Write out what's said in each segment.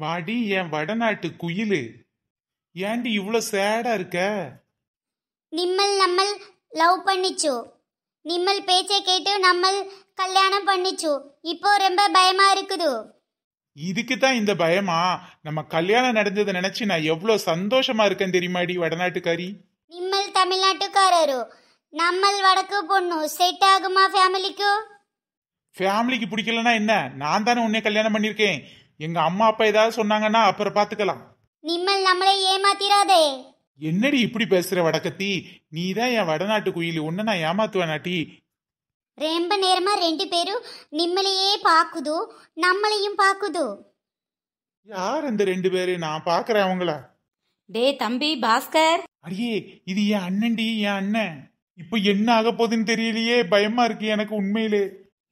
வாடி என் வடநாட்டு குயிலு. ஏண்டி இவ்வளோ சேடா இருக்க? நிம்மல் நம்மள் லவ் பண்ணிச்சு. நிம்மல் பேச்சை கேட்டு நம்மள் கல்யாணம் பண்ணிச்சு. இப்போ ரொம்ப பயமா இருக்குது. இதுக்கு தான் இந்த பயமா? நம்ம கல்யாணம் நடந்ததை நினைச்சு நான் எவ்வளோ சந்தோஷமா இருக்கேன் தெரியுமாடி வடநாட்டுக்காரி. நிம்மல் தமிழ்நாட்டுக்காரரு, நம்மள் வடக்கு பொண்ணு. செட் ஆகுமா ஃபேமிலிக்கு? ஃபேமிலிக்கு பிடிக்கலன்னா என்ன? நான் தானே உன்னை கல்யாணம் பண்ணிருக்கேன். எங்க அம்மா அப்பா ஏதாவது சொன்னாங்கன்னா அப்புறம் பாத்துக்கலாம். நிம்மல் நம்மளை ஏமாத்திராதே. என்னடி இப்படி பேசுற வடக்கத்தி? நீ தான் என் வடநாட்டு குயில், உன்ன நான் ஏமாத்துவேனாட்டி? ரொம்ப நேரமா ரெண்டு பேரும் நிம்மளையே பாக்குது, நம்மளையும் பாக்குது. யார் அந்த ரெண்டு பேரு? நான் பாக்குறேன் அவங்கள. டே தம்பி பாஸ்கர். அடியே, இது என் அண்ணன்டி, என் அண்ணன். இப்ப என்ன ஆக போகுதுன்னு தெரியலையே, பயமா இருக்கு எனக்கு உண்மையிலே.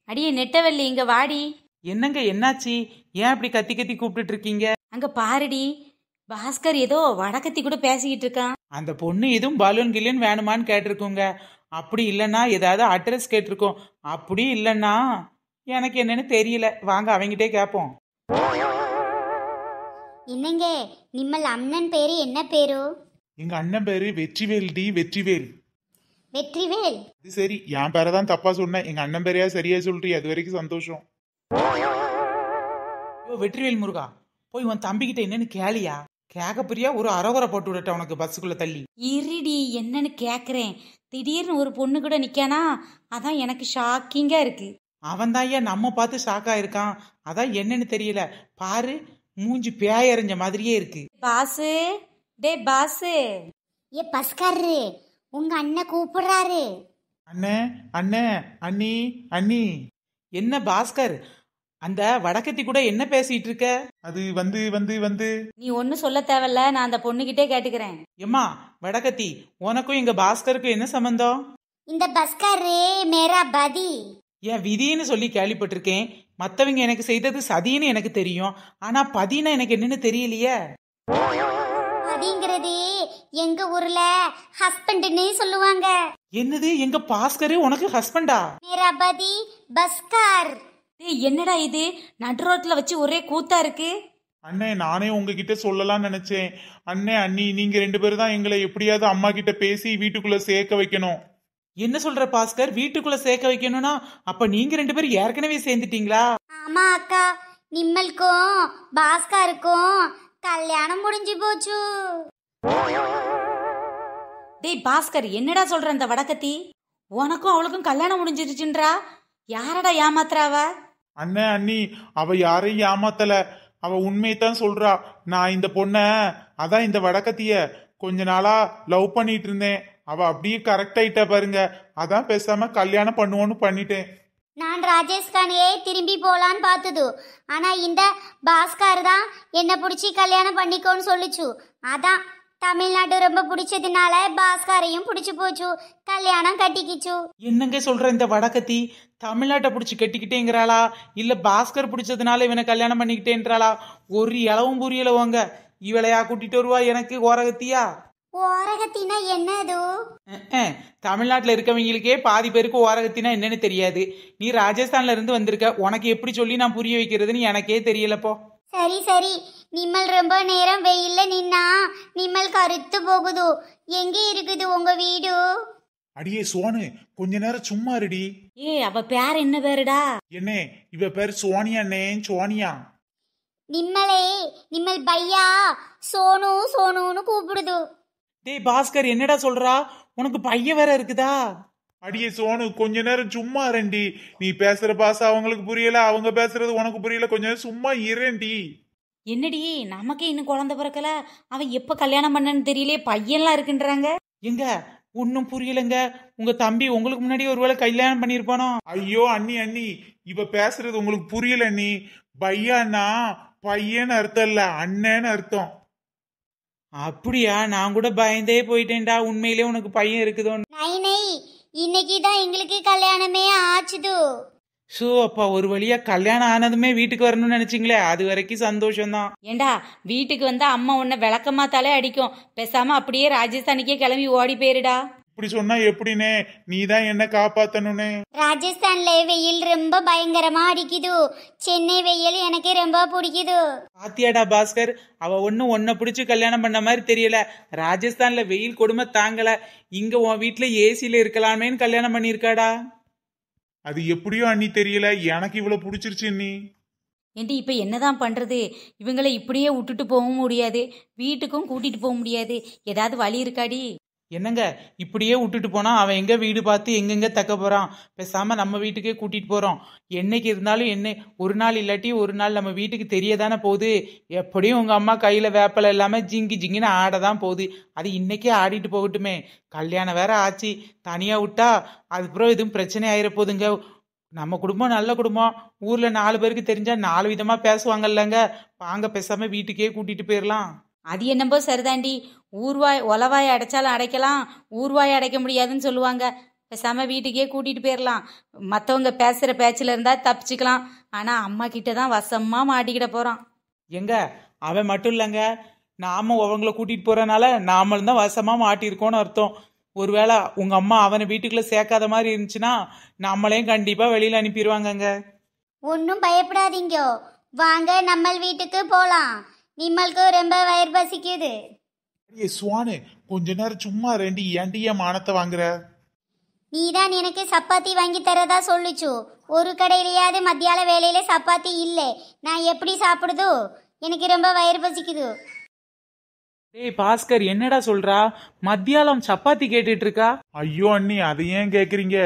அடியே நெட்டவல்லி, இங்க வாடி. என்னங்க என்னாச்சு? ஏன் அப்படி கத்தி கத்தி கூப்பிட்டு இருக்கீங்க? அங்க பாருடி, பாஸ்கர் ஏதோ வடக்கத்தி கூட பேசிக்கிட்டு இருக்கான். அந்த பொண்ணு எதுவும் பலூன் கில்லுன்னு வேணுமான்னு கேட்டிருக்கோங்க. அப்படி இல்லைன்னா ஏதாவது அட்ரஸ் கேட்டிருக்கோம். அப்படி இல்லைன்னா எனக்கு என்னன்னு தெரியல. வாங்க அவங்கிட்டே கேட்போம். என்னங்க, நிம்மல் அண்ணன் பேரு என்ன பேரு? எங்க அண்ணன் பேரு வெற்றிவேல் டி, வெற்றிவேல். வெற்றிவேல். இது சரி, என் பேரை தான் தப்பா சொன்னேன். எங்க அண்ணன் பேரையா சரியா சொல்றீ, அது வரைக்கும் சந்தோஷம். வெற்றிவேல் முருகா, போய் உன் தம்பிக்கிட்ட என்னன்னு கேளியா? கேட்க பிரியா ஒரு அறகுறை போட்டு விடட்ட உனக்கு பஸ்ஸுக்குள்ள தள்ளி. இருடி, என்னன்னு கேக்குறேன். திடீர்னு ஒரு பொண்ணு கூட நிக்கானா, அதான் எனக்கு ஷாக்கிங்கா இருக்கு. அவன் தான் ஏன் நம்ம பார்த்து ஷாக்கா இருக்கான். அதான் என்னன்னு தெரியல. பாரு, மூஞ்சி பேயறிஞ்ச மாதிரியே இருக்கு. பாசு, டே பாசு. ஏ பஸ்காரரு, உங்க அண்ணன் கூப்பிடுறாரு. அண்ணே, அண்ணே, அண்ணி, அண்ணி. என்ன பாஸ்கர், அந்த வடக்கத்தி கூட என்ன பேசிட்டு இருக்க? அது வந்து வந்து வந்து நீ ஒன்னும் சொல்ல தேவையில்ல, நான் அந்த பொண்ணுகிட்டே கேட்டுக்கிறேன். எம்மா வடக்கத்தி, உனக்கும் எங்க பாஸ்கருக்கும் என்ன சம்பந்தம்? இந்த பஸ்காரரு மேரா பதி. என் விதின்னு சொல்லி கேள்விப்பட்டிருக்கேன். மத்தவங்க எனக்கு செய்தது சதின்னு எனக்கு தெரியும். ஆனா பதினா எனக்கு என்னன்னு தெரியலையே. பதிங்கிறது எங்க ஊர்ல ஹஸ்பண்ட்னு சொல்லுவாங்க. என்னது, எங்க பாஸ்கரு உனக்கு ஹஸ்பண்டா? மேரா பதி பஸ்கார். டேய், என்னடா இது நடு ரோட்ல வச்சு ஒரே கூத்தா இருக்கு. அண்ணே, நானே உங்ககிட்ட சொல்லலாம்னு நினைச்சேன். அண்ணே, அண்ணி, நீங்க ரெண்டு பேரும் தான் எங்களை எப்படியாவது அம்மா கிட்ட பேசி வீட்டுக்குள்ள சேர்க்க வைக்கணும். என்ன சொல்ற பாஸ்கர்? வீட்டுக்குள்ள சேர்க்க வைக்கணும்னா அப்ப நீங்க ரெண்டு பேரும் ஏற்கனவே சேர்ந்துட்டீங்களா? ஆமா அக்கா, நிம்மலுக்கும் பாஸ்காருக்கும் கல்யாணம் முடிஞ்சு போச்சு. டேய் பாஸ்கர், என்னடா சொல்ற அந்த வடக்கத்தி? உனக்கும் அவளுக்கும் கல்யாணம் முடிஞ்சிருச்சுன்றா. யாரடா ஏமாத்துறாவ? அண்ணே, அண்ணி, அவ யாரையும் ஏமாத்தல. அவ உண்மையத்தான் சொல்றா. நான் இந்த பொண்ண, அதான் இந்த வடக்கத்திய கொஞ்ச நாளா லவ் பண்ணிட்டு இருந்தேன். அவ அப்படியே கரெக்ட் ஆயிட்டா பாருங்க. அதான் பேசாம கல்யாணம் பண்ணுவோன்னு பண்ணிட்டேன். நான் ராஜேஷ்கானையே திரும்பி போலான்னு பார்த்தது. ஆனா இந்த பாஸ்கர் தான் என்ன பிடிச்சி கல்யாணம் பண்ணிக்கோன்னு சொல்லிச்சு. அதான் தமிழ்நாடு ரொம்ப பிடிச்சதுனால பாஸ்கரையும் பிடிச்சு போச்சு, கல்யாணம் கட்டிக்கிச்சு. என்னங்க சொல்ற இந்த வடக்கத்தி? தமிழ்நாட்டை பிடிச்சி கட்டிக்கிட்டேங்கிறாளா இல்ல பாஸ்கர் பிடிச்சதுனால இவனை கல்யாணம் பண்ணிக்கிட்டேன்றாளா? ஒரு இளவும் புரியல. வாங்க, இவளையா கூட்டிட்டு வருவா எனக்கு ஓரகத்தியா? ஓரகத்தினா என்னது? தமிழ்நாட்டுல இருக்கவங்களுக்கே பாதி பேருக்கு ஓரகத்தினா என்னன்னு தெரியாது. நீ ராஜஸ்தான்ல இருந்து வந்திருக்க, உனக்கு எப்படி சொல்லி நான் புரிய வைக்கிறதுன்னு எனக்கே தெரியலப்போ. சரி சரி, நிம்மல் ரொம்ப நேரம் வெயில்ல நின்னா நிம்மல் கருத்து போகுது. எங்க இருக்குது உங்க வீடு? அடியே சோனு, கொஞ்ச நேரம் சும்மா இருடி. ஏ, அவ பேர் என்ன பேருடா? என்ன, இவ பேர் சோனியா அண்ணே, சோனியா. நிம்மலே, நிம்மல் பையா சோனு சோனுன்னு கூப்பிடுது. டேய் பாஸ்கர், என்னடா சொல்றா? உனக்கு பையன் வேற இருக்குதா? அடியே சோனு, கொஞ்ச நேரம் சும்மா இரண்டி. நீ பேசுற பாச அவங்களுக்கு புரியல, அவங்க பேசுறது உனக்கு புரியல. கொஞ்ச நேரம் சும்மா இரண்டி. என்னடி, நமக்கே இன்னும் குழந்தை பிறக்கல, அவன் எப்ப கல்யாணம் பண்ணன்னு தெரியலையே, பையன்லாம் இருக்குன்றாங்க. எங்க ஒன்னும் புரியலங்க. உங்க தம்பி உங்களுக்கு முன்னாடி ஒருவேளை கல்யாணம் பண்ணிருப்பானோ? ஐயோ அண்ணி, அண்ணி, இவ பேசுறது உங்களுக்கு புரியல அண்ணி. பையனா பையன்னு அர்த்தம் இல்ல, அண்ணன்னு அர்த்தம். அப்படியா? நான் கூட பயந்தே போயிட்டேன்டா. உண்மையிலே உனக்கு பையன் இருக்குதோ? நை நை, இன்னைக்கு தான் எங்களுக்கு கல்யாணமே ஆச்சுது. ஷோ, அப்பா ஒரு வழியா கல்யாணம் ஆனதுமே வீட்டுக்கு வரணும்னு நினைச்சிங்களே, அது வரைக்கும் சந்தோஷம்தான். ஏண்டா, வீட்டுக்கு வந்தா அம்மா உன்னை விளக்கமாத்தாலே அடிக்கும். பேசாம அப்படியே ராஜஸ்தானுக்கே கிளம்பி ஓடி போயிருடா. இப்படி சொன்னா எப்படினே? நீ தான் என்ன காப்பாத்தணும்னே. ராஜஸ்தான்ல வெயில் ரொம்ப பயங்கரமா அடிக்குது. சென்னை வெயில் எனக்கு ரொம்ப பிடிக்குது. பாத்தியாடா பாஸ்கர், அவ ஒன்னும் உன்னை பிடிச்சி கல்யாணம் பண்ண மாதிரி தெரியல. ராஜஸ்தான்ல வெயில் கொடுமை தாங்கல. இங்க உன் வீட்டுல ஏசியில இருக்கலாமேன்னு கல்யாணம் பண்ணிருக்காடா. அது எப்படியோ அண்ணி தெரியல, எனக்கு இவ்வளவு பிடிச்சிருச்சு அண்ணி. ஏண்டி இப்போ என்னதான் பண்ணுறது? இவங்களை இப்படியே விட்டுட்டு போகவும் முடியாது, வீட்டுக்கும் கூட்டிகிட்டு போக முடியாது. ஏதாவது வழி இருக்காடி? என்னங்க இப்படியே விட்டுட்டு போனா அவன் எங்க வீடு பார்த்து எங்கெங்க தக்க போறான்? பேசாம நம்ம வீட்டுக்கே கூட்டிட்டு போறோம். என்னைக்கு இருந்தாலும் என்ன, ஒரு நாள் இல்லாட்டி ஒரு நாள் நம்ம வீட்டுக்கு தெரியதானே போகுது. எப்படியும் உங்க அம்மா கையில வேப்பலை இல்லாம ஜிங்கி ஜிங்கின்னு ஆடதான் போகுது. அது இன்னைக்கே ஆடிட்டு போகட்டுமே. கல்யாணம் வேற ஆச்சு, தனியா விட்டா அதுக்கப்புறம் எதுவும் பிரச்சனை ஆயிர போகுதுங்க. நம்ம குடும்பம் நல்ல குடும்பம், ஊர்ல 4 பேருக்கு தெரிஞ்சா 4 விதமா பேசுவாங்கல்லங்க. வாங்க பேசாம வீட்டுக்கே கூட்டிட்டு போயிடலாம். அது என்னம்போ சரிதாண்டி. ஒலவாய் அடைச்சாலும் அடைக்கலாம், ஊர்வாய் அடைக்க முடியாதுன்னு சொல்லுவாங்க. பேசாம வீட்டுக்கே கூட்டிட்டு போயிடலாம். மற்றவங்க பேசுற பேச்சில் இருந்தா தப்பிச்சுக்கலாம். ஆனா அம்மா கிட்ட தான் வசமா மாட்டிக்கிட போறான். எங்க அவன் மட்டும் இல்லைங்க, நாம அவங்கள கூட்டிட்டு போறனால நாமளும் தான் வசமா மாட்டிருக்கோம்னு அர்த்தம். ஒருவேளை உங்க அம்மா அவனை வீட்டுக்குள்ள சேர்க்காத மாதிரி இருந்துச்சுன்னா நம்மளையும் கண்டிப்பா வெளியில அனுப்பிடுவாங்கங்க. ஒன்றும் பயப்படாதீங்க, வாங்க நம்ம வீட்டுக்கு போலாம். நிம்மளுக்கு ரொம்ப வயிறு பசிக்குது. சுவானு, கொஞ்ச நேரம் சும்மா ரெண்டு ஏண்டிய மானத்தை வாங்குற. நீதான் எனக்கு சப்பாத்தி வாங்கி தரதா சொல்லுச்சு. ஒரு கடையிலையாவது மத்தியால வேலையில சப்பாத்தி இல்லை. நான் எப்படி சாப்பிடுது? எனக்கு ரொம்ப வயிறு பசிக்குது. டேய் பாஸ்கர், என்னடா சொல்றா? மத்தியாலம் சப்பாத்தி கேட்டுட்டு இருக்கா? ஐயோ அண்ணி, அதை ஏன் கேக்குறீங்க?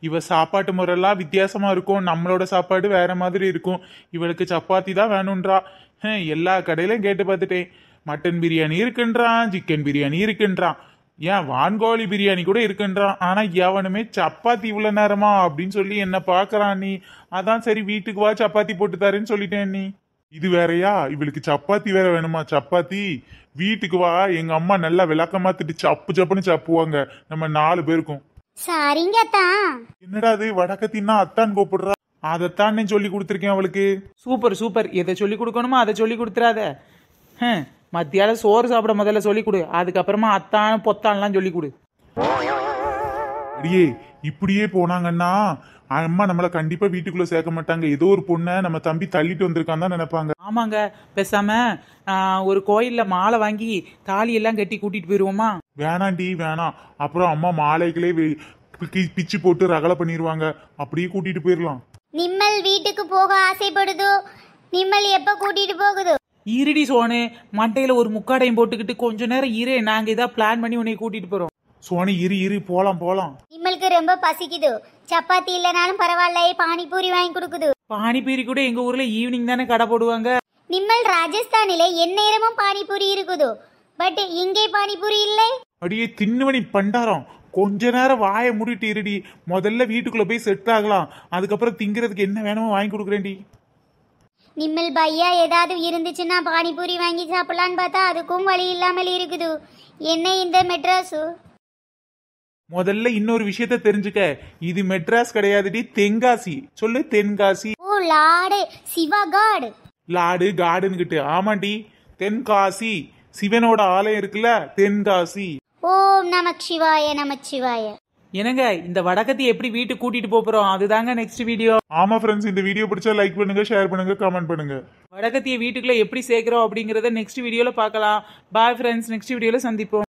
இவ சாப்பாட்டு முறையெல்லாம் வித்தியாசமா இருக்கும், நம்மளோட சாப்பாடு வேற மாதிரி இருக்கும். இவளுக்கு சப்பாத்தி தான் வேணும்ன்றா. எல்லா கடையிலும் கேட்டு பார்த்துட்டேன். மட்டன் பிரியாணி இருக்குன்றான், சிக்கன் பிரியாணி இருக்குன்றான், ஏன் வான்கோழி பிரியாணி கூட இருக்குன்றான். ஆனா எவனுமே சப்பாத்தி இவ்வளவு நேரமா அப்படின்னு சொல்லி என்ன பாக்குறான் நீ. அதான் சரி வீட்டுக்கு வா சப்பாத்தி போட்டு தரேன்னு சொல்லிட்டேன் நீ. இது வேறயா? இவளுக்கு சப்பாத்தி வேற வேணுமா? சப்பாத்தி வீட்டுக்கு வா, எங்க அம்மா நல்லா விளக்கமா திட்டு சப்பு சப்புன்னு சப்புவாங்க நம்ம 4 பேருக்கும். சரிங்க தான். என்னடா அது வடக்கத்தின்னா அத்தான் கூப்பிடுறா? அதைத்தான் சொல்லி கொடுத்துருக்கேன் அவளுக்கு. சூப்பர் சூப்பர், எதை சொல்லி கொடுக்கணுமோ அதை சொல்லி கொடுத்துறாத. மத்தியால சோறு சாப்பிட முதல்ல சொல்லி கொடு, அதுக்கப்புறமா அத்தான் பொத்தான்லாம் சொல்லி கொடு. அடியே, இப்படியே போனாங்கன்னா அம்மா நம்மள கண்டிப்பா வீட்டுக்குள்ள சேர்க்க மாட்டாங்க. ஏதோ ஒரு பொண்ணை நம்ம தம்பி தள்ளிட்டு வந்திருக்கான் தான் நினைப்பாங்க. ஆமாங்க, பேசாம ஒரு கோயில்ல மாலை வாங்கி தாலி எல்லாம் கட்டி கூட்டிட்டு போயிருவோமா? வேணாண்டி வேணாம், அப்புறம் அம்மா மாலைகளே பிச்சு போட்டு ரகலை பண்ணிடுவாங்க. அப்படியே கூட்டிட்டு போயிடலாம். நிம்மல் வீட்டுக்கு போக ஆசைப்படுதோ? நிம்மல் எப்ப கூட்டிட்டு போகுது? ஈரடி சோனு, மண்டையில ஒரு முக்காடையும் போட்டுக்கிட்டு கொஞ்ச நேரம் ஈரே, நாங்க இதா பிளான் பண்ணி உன்னை கூட்டிட்டு போறோம். சோனி இரு போலாம் போலாம். நிம்மளுக்கு ரொம்ப பசிக்குது. சப்பாத்தி இல்லைனாலும் பரவாயில்ல, பானிபூரி வாங்கி கொடுக்குது. பானிபூரி கூட எங்க ஊர்ல ஈவினிங் தானே கடை போடுவாங்க. நிம்மல் ராஜஸ்தானில எந்நேரமும் பானிபூரி இருக்குது, பட் இங்கே பானிபூரி இல்லை. அடியே தின்னுவனி பண்டாரம், கொஞ்ச நேரம் வாயை மூடிட்டு இருடி. முதல்ல வீட்டுக்குள்ள போய் செட் ஆகலாம், அதுக்கப்புறம் திங்கிறதுக்கு என்ன வேணுமோ வாங்கி கொடுக்குறேன்டி. நிம்மல் பையா ஏதாவது இருந்துச்சுன்னா பானிபூரி வாங்கி சாப்பிடலான்னு பார்த்தா அதுக்கும் வழி இல்லாமல் இருக்குது. என்ன இந்த மெட்ராஸு? முதல்ல இன்னொரு விஷயத்த தெரிஞ்சுக்க, இது மெட்ராஸ் கிடையாதுடி, தென்காசி. சொல்லு தென்காசி. ஓ லாடு, சிவகாடு. லாடு காடுன்னுகிட்டு. ஆமாண்டி, தென்காசி. சிவனோட ஆலயம் இருக்குல்ல, தென்காசி. ஓம் நமச்சிவாய நமச்சிவாய. என்னங்க இந்த வடக்கத்தி எப்படி வீட்டுக்கு கூட்டிட்டு போறோம், அதுதாங்க நெக்ஸ்ட் வீடியோ. ஆமா ஃப்ரெண்ட்ஸ், இந்த வீடியோ பிடிச்சா லைக் பண்ணுங்க, ஷேர் பண்ணுங்க, கமெண்ட் பண்ணுங்க. வடக்கத்திய வீட்டுக்குள்ள எப்படி சேர்க்கிறோம் அப்படிங்கறத நெக்ஸ்ட் வீடியோல பார்க்கலாம். பாய் ஃப்ரெண்ட்ஸ், நெக்ஸ்ட் வீடியோல சந்திப்போம்.